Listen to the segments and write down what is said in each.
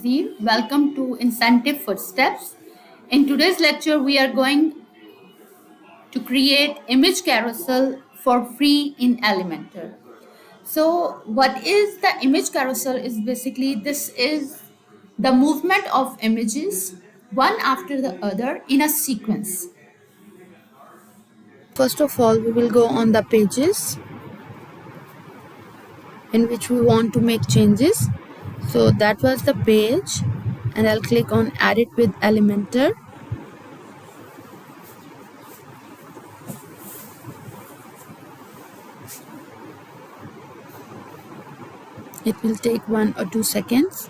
Tanzeen. Welcome to Incentive Footsteps. In today's lecture, we are going to create image carousel for free in Elementor. So, what is the image carousel? Is basically this is the movement of images one after the other in a sequence. First of all, we will go on the pages in which we want to make changes. So that was the page, and I'll click on Edit with Elementor. It will take 1 or 2 seconds.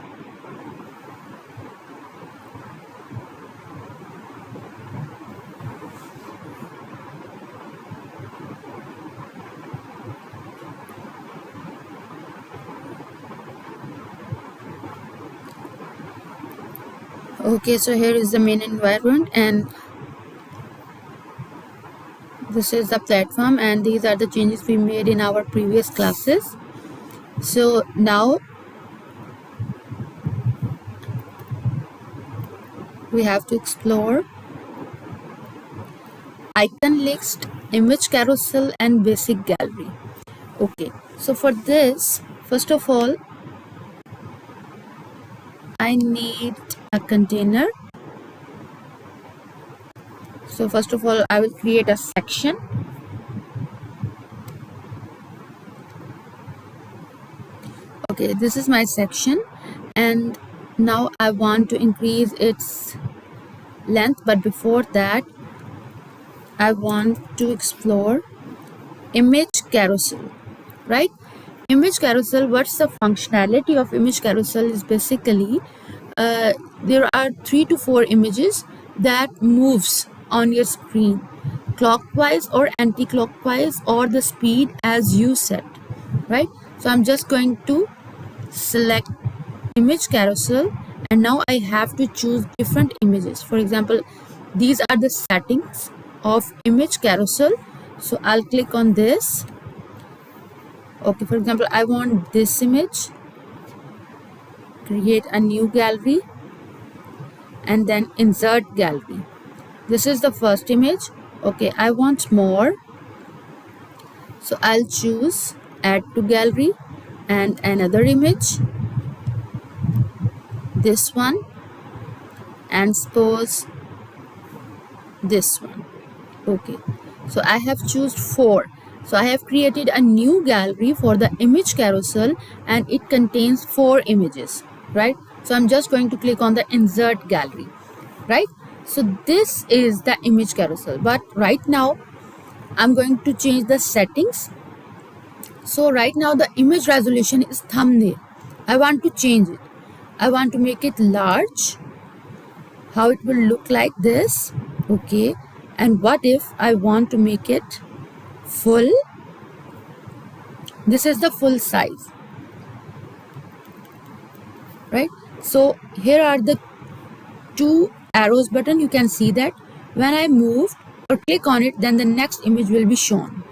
Okay, so here is the main environment, and this is the platform, and these are the changes we made in our previous classes. So now we have to explore icon list, image carousel, and basic gallery. Okay, so for this, first of all, I need a container. So first of all, I will create a section. Okay, this is my section, and now I want to increase its length, but before that I want to explore image carousel, right? Image carousel, what's the functionality of image carousel is basically there are 3 to 4 images that moves on your screen clockwise or anti-clockwise or the speed as you set, right? So I'm just going to select image carousel, and now I have to choose different images. For example, these are the settings of image carousel, so I'll click on this. Okay, for example, I want this image, create a new gallery, and then insert gallery. This is the first image. Okay, I want more, so I'll choose add to gallery and another image, this one, and suppose this one. Okay, so I have chosen 4. So I have created a new gallery for the image carousel, and it contains 4 images, right? So I'm just going to click on the insert gallery, right? So this is the image carousel, but right now I'm going to change the settings. So right now the image resolution is thumbnail. I want to change it. I want to make it large. How it will look like this. Okay, and what if I want to make it full? This is the full size, right? So here are the 2 arrows button. You can see that when I move or click on it, then the next image will be shown,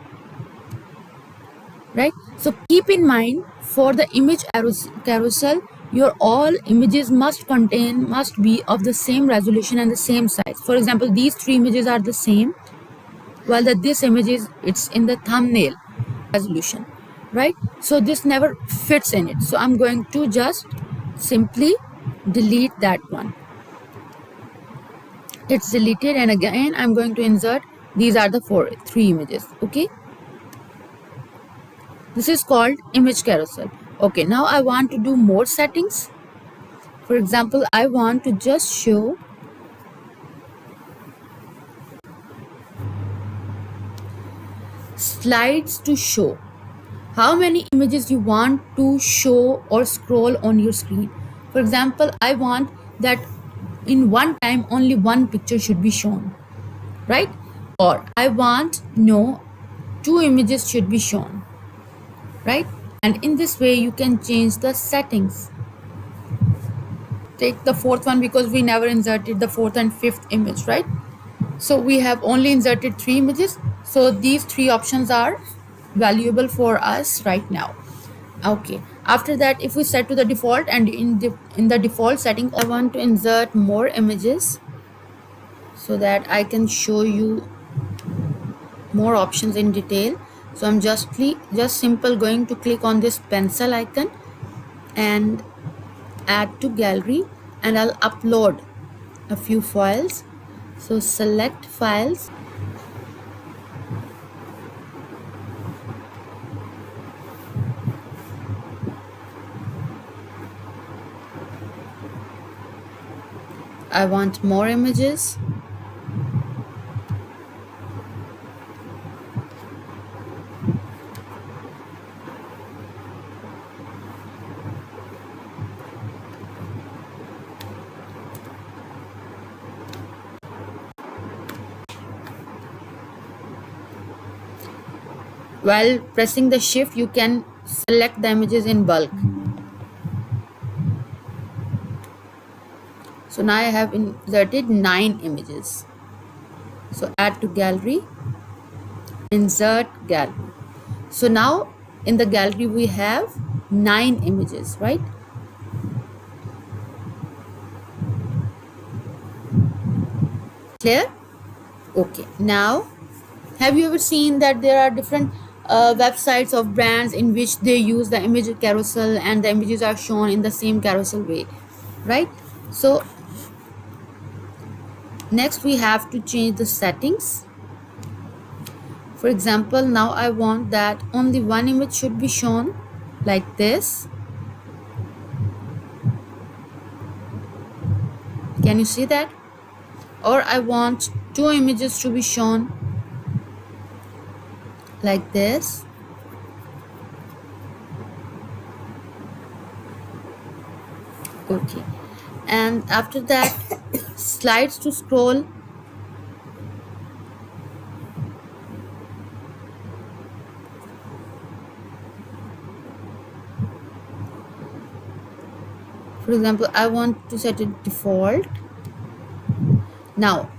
right? So keep in mind, for the image carousel, your all images must be of the same resolution and the same size. For example, these 3 images are the same, while this image is it's in the thumbnail resolution, right? So this never fits in it. So I'm going to just simply delete that one. It's deleted, and again I'm going to insert. These are the 3 images. Okay, this is called image carousel. Okay, now I want to do more settings. For example, I want to just show slides to show how many images you want to show or scroll on your screen. For example, I want that in one time only one picture should be shown, right? Or I want 2 images should be shown, right? And in this way you can change the settings. Take the 4th one because we never inserted the 4th and 5th image, right? So we have only inserted 3 images, so these 3 options are valuable for us right now. Okay, After that, if we set to the default, and in the default setting, I want to insert more images so that I can show you more options in detail. So I'm just simple going to click on this pencil icon and add to gallery, and I'll upload a few files. So select files, I want more images. While pressing the shift, you can select the images in bulk. So now I have inserted 9 images. So add to gallery, insert gallery. So now in the gallery we have 9 images, right? Clear? Okay. Now, have you ever seen that there are different websites of brands in which they use the image carousel and the images are shown in the same carousel way, right? So next we have to change the settings. For example, now I want that only one image should be shown like this. Can you see that? Or I want 2 images to be shown like this. Okay. And after that, slides to scroll. For example, I want to set it default. Now,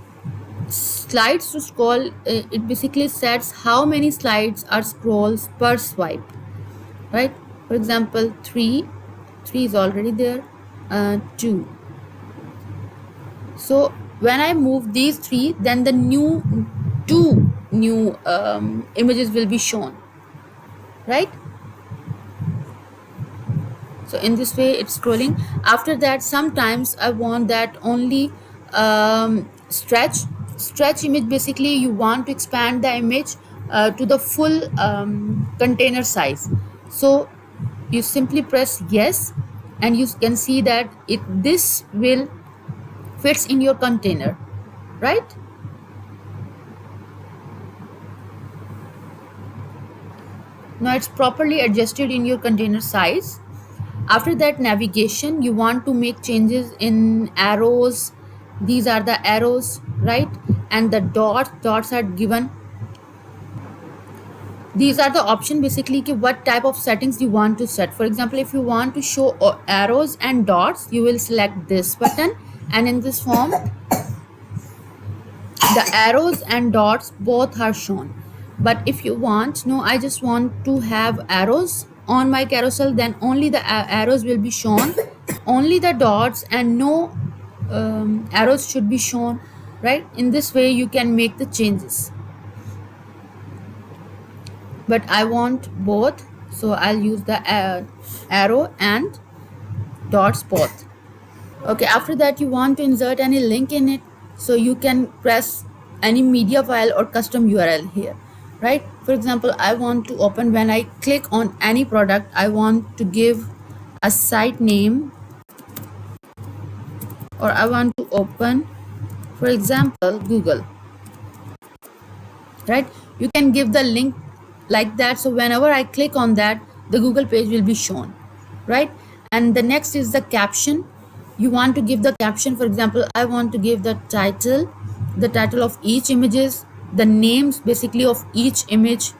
slides to scroll, it basically sets how many slides are scrolls per swipe, right? For example, 3 is already there, 2. So when I move these 3, then the two new images will be shown, right? So in this way it's scrolling. After that, sometimes I want that only stretch image. Basically you want to expand the image to the full container size. So you simply press yes, and you can see that this will fits in your container, right? Now it's properly adjusted in your container size. After that, navigation, you want to make changes in arrows. These are the arrows, right? And the dots are given. These are the option basically what type of settings you want to set. For example, if you want to show arrows and dots, you will select this button, and in this form the arrows and dots both are shown. But if you want, no, I just want to have arrows on my carousel, then only the arrows will be shown, only the dots and no arrows should be shown, right? In this way you can make the changes, but I want both, so I'll use the arrow and dots both. Okay, after that you want to insert any link in it, so you can press any media file or custom URL here, right? For example, I want to open, when I click on any product, I want to give a site name, or I want to open, for example, Google, right? You can give the link like that, so whenever I click on that, the Google page will be shown, right? And the next is the caption. You want to give the caption. For example, I want to give the title of each images, the names basically of each image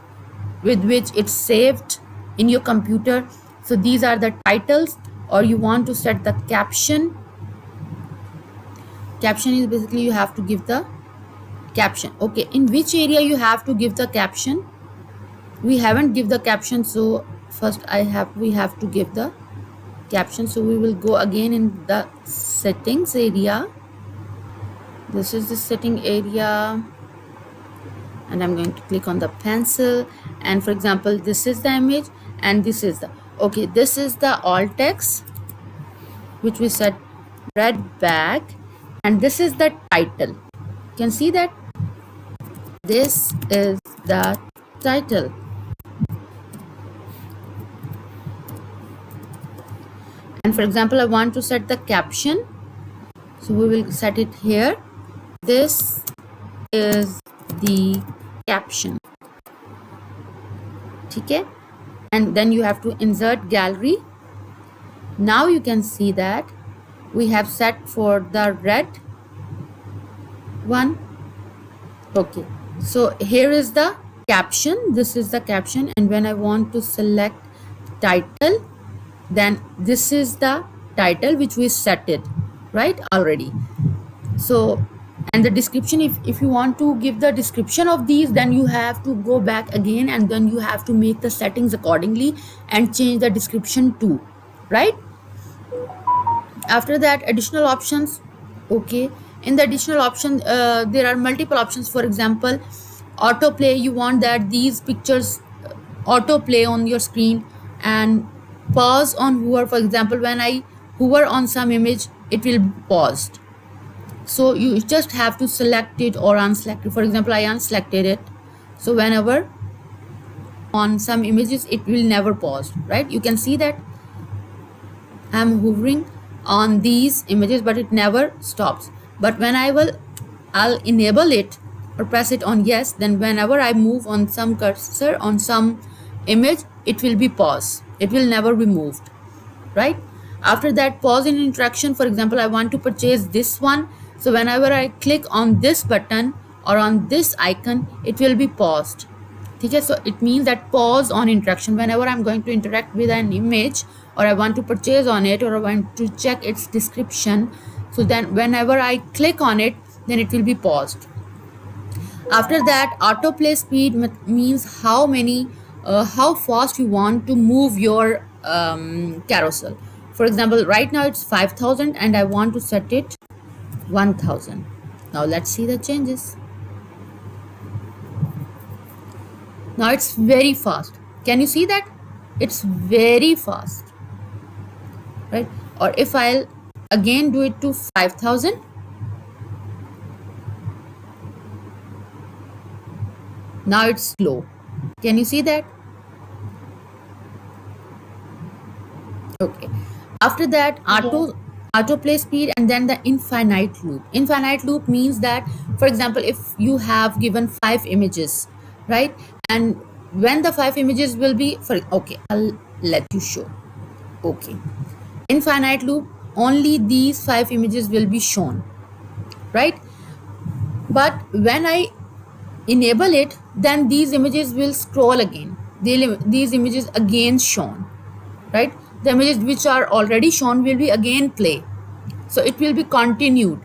with which it's saved in your computer. So these are the titles. Or you want to set the caption. Caption is basically you have to give the caption. Okay, in which area you have to give the caption? We haven't give the caption, so first we have to give the caption. So we will go again in the settings area. This is the setting area, and I'm going to click on the pencil, and for example this is the image and this is the this is the alt text which we set red back, and this is the title. You can see that this is the title. And for example I want to set the caption, so we will set it here. This is the caption. Okay, and then you have to insert gallery. Now you can see that we have set for the red one. Okay, so here is the caption, this is the caption, and when I want to select title, then this is the title which we set it right already. So, and the description, if you want to give the description of these, then you have to go back again and then you have to make the settings accordingly and change the description too, right? After that, additional options. Okay, in the additional option there are multiple options. For example, autoplay, you want that these pictures autoplay on your screen, and pause on hover. For example, when I hover on some image, it will pause. So you just have to select it or unselect it. For example, I unselected it, so whenever on some images it will never pause, right? You can see that I'm hovering on these images but it never stops. But when I'll enable it or press it on yes, then whenever I move on some cursor on some image, it will be paused, it will never be moved, right? After that, pause in interaction. For example, I want to purchase this one, so whenever I click on this button or on this icon, it will be paused. Okay, so it means that pause on interaction. Whenever I'm going to interact with an image, or I want to purchase on it, or I want to check its description, so then whenever I click on it, then it will be paused. After that, autoplay speed means how fast you want to move your carousel. For example, right now it's 5,000 and I want to set it 1,000. Now let's see the changes. Now it's very fast. Can you see that? It's very fast, right? Or if I'll again do it to 5,000, now it's slow. Can you see that? Okay. After that, autoplay speed, and then the infinite loop. Infinite loop means that, for example, if you have given 5 images, right, and when the 5 images will be I'll let you show. Okay, infinite loop, only these 5 images will be shown, right? But when I enable it, then these images will scroll again, these images again shown, right? The images which are already shown will be again play, so it will be continued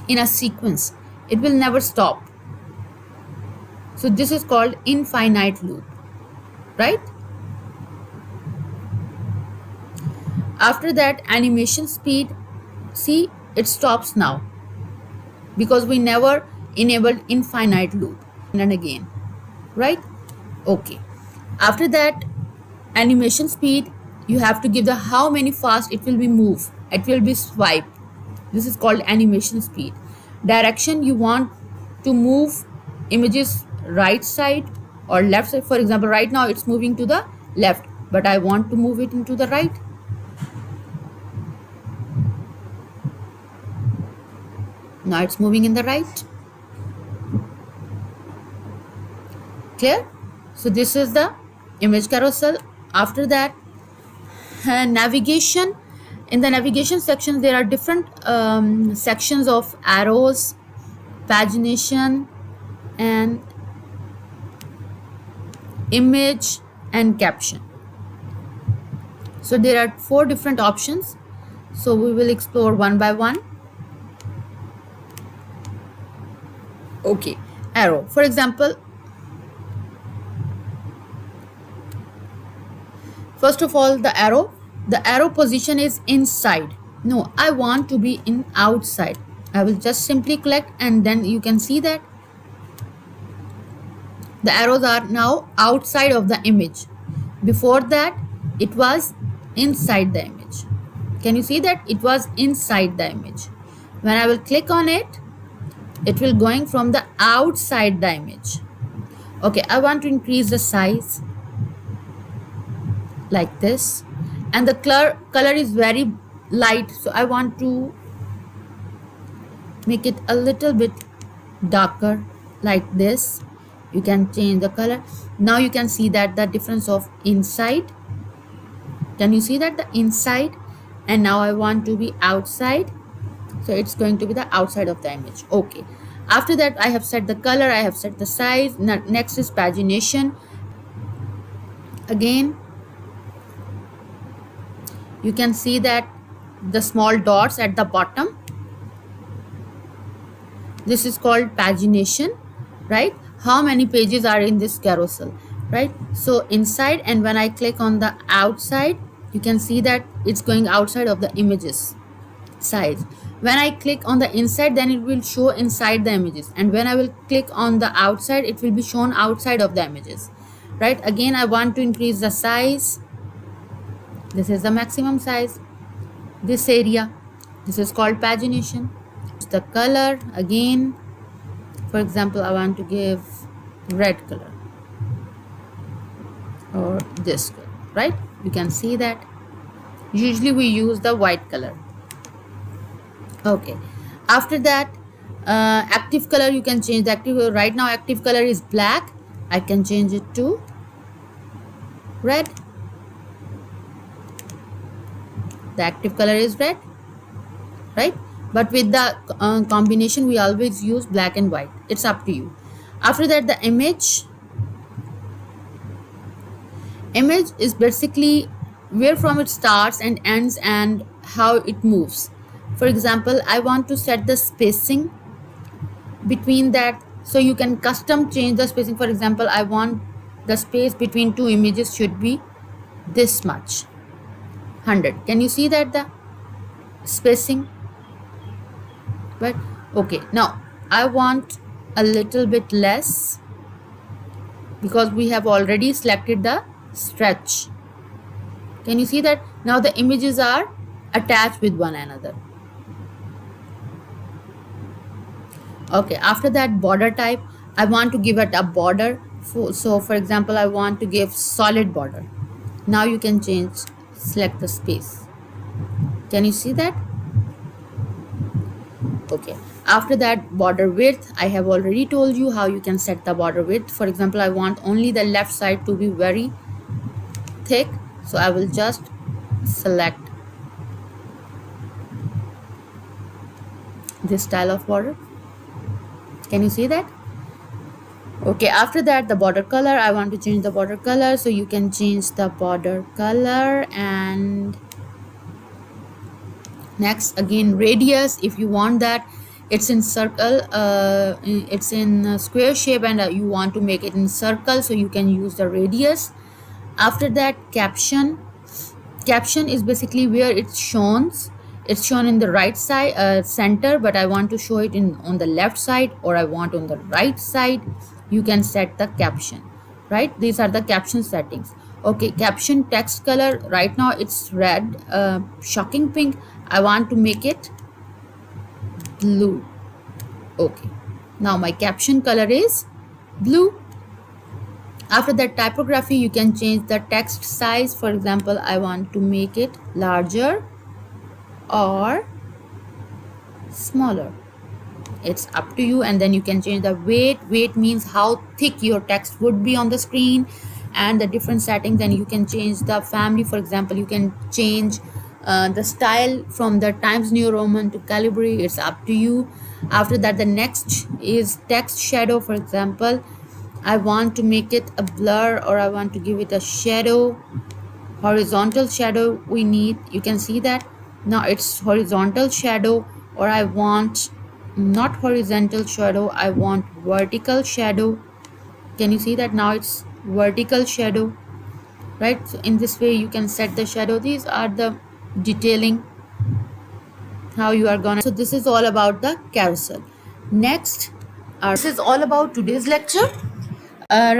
in a sequence, it will never stop. So this is called infinite loop, right? After that, animation speed, see, it stops now because we never enabled infinite loop and again, right? Okay, after that, animation speed, you have to give the how many fast it will be move, it will be swipe. This is called animation speed. Direction, you want to move images right side or left side. For example, right now it's moving to the left, but I want to move it into the right. Now it's moving in the right. Clear? So this is the image carousel. After that, navigation. In the navigation section, there are different sections of arrows, pagination, and image and caption. So there are 4 different options, so we will explore one by one. Okay, arrow. For example, First of all, the arrow position is inside. No, I want to be in outside. I will just simply click, and then you can see that the arrows are now outside of the image. Before that, it was inside the image. Can you see that? It was inside the image. When I will click on it, it will going from the outside the image. Okay, I want to increase the size like this, and the color is very light, so I want to make it a little bit darker like this. You can change the color. Now you can see that the difference of inside. Can you see that? The inside, and now I want to be outside, so it's going to be the outside of the image. Okay, after that I have set the color, I have set the size. Next is pagination. Again, you can see that the small dots at the bottom, this is called pagination, right? How many pages are in this carousel, right? So inside, and when I click on the outside, you can see that it's going outside of the images size. When I click on the inside, then it will show inside the images, and when I will click on the outside, it will be shown outside of the images, right? Again, I want to increase the size. This is the maximum size. This area, this is called pagination. The color, again, for example, I want to give red color or this color, right? You can see that. Usually we use the white color. Okay, after that, active color, you can change the active. Right now active color is black. I can change it to red. The active color is red, right? But with the combination, we always use black and white. It's up to you. After that, the image is basically where from it starts and ends and how it moves. For example, I want to set the spacing between that, so you can custom change the spacing. For example, I want the space between two images should be this much, 100. Can you see that the spacing? But okay, now I want a little bit less because we have already selected the stretch. Can you see that? Now the images are attached with one another. Okay, after that, border type, I want to give it a border. So for example, I want to give solid border. Now you can change, select the space. Can you see that? Okay, after that, border width, I have already told you how you can set the border width. For example, I want only the left side to be very thick, so I will just select this style of border. Can you see that? Okay, after that, the border color, I want to change the border color, so you can change the border color. And next, again, radius, if you want that it's in circle, it's in square shape, and you want to make it in circle, so you can use the radius. After that, caption is basically where it's shown in the right side, center, but I want to show it on the left side, or I want on the right side. You can set the caption, right? These are the caption settings. Okay, caption text color, right now it's red, shocking pink. I want to make it blue. Okay, now my caption color is blue. After that, typography, you can change the text size. For example, I want to make it larger or smaller. It's up to you. And then you can change the weight means how thick your text would be on the screen, and the different settings. And you can change the family. For example, you can change the style from the Times New Roman to Calibri. It's up to you. After that, the next is text shadow. For example, I want to make it a blur, or I want to give it a shadow, horizontal shadow we need. You can see that now it's horizontal shadow, or I want not horizontal shadow, I want vertical shadow. Can you see that now it's vertical shadow, right? So in this way you can set the shadow. These are the detailing how you are gonna. So this is all about the carousel. Next, this is all about today's lecture.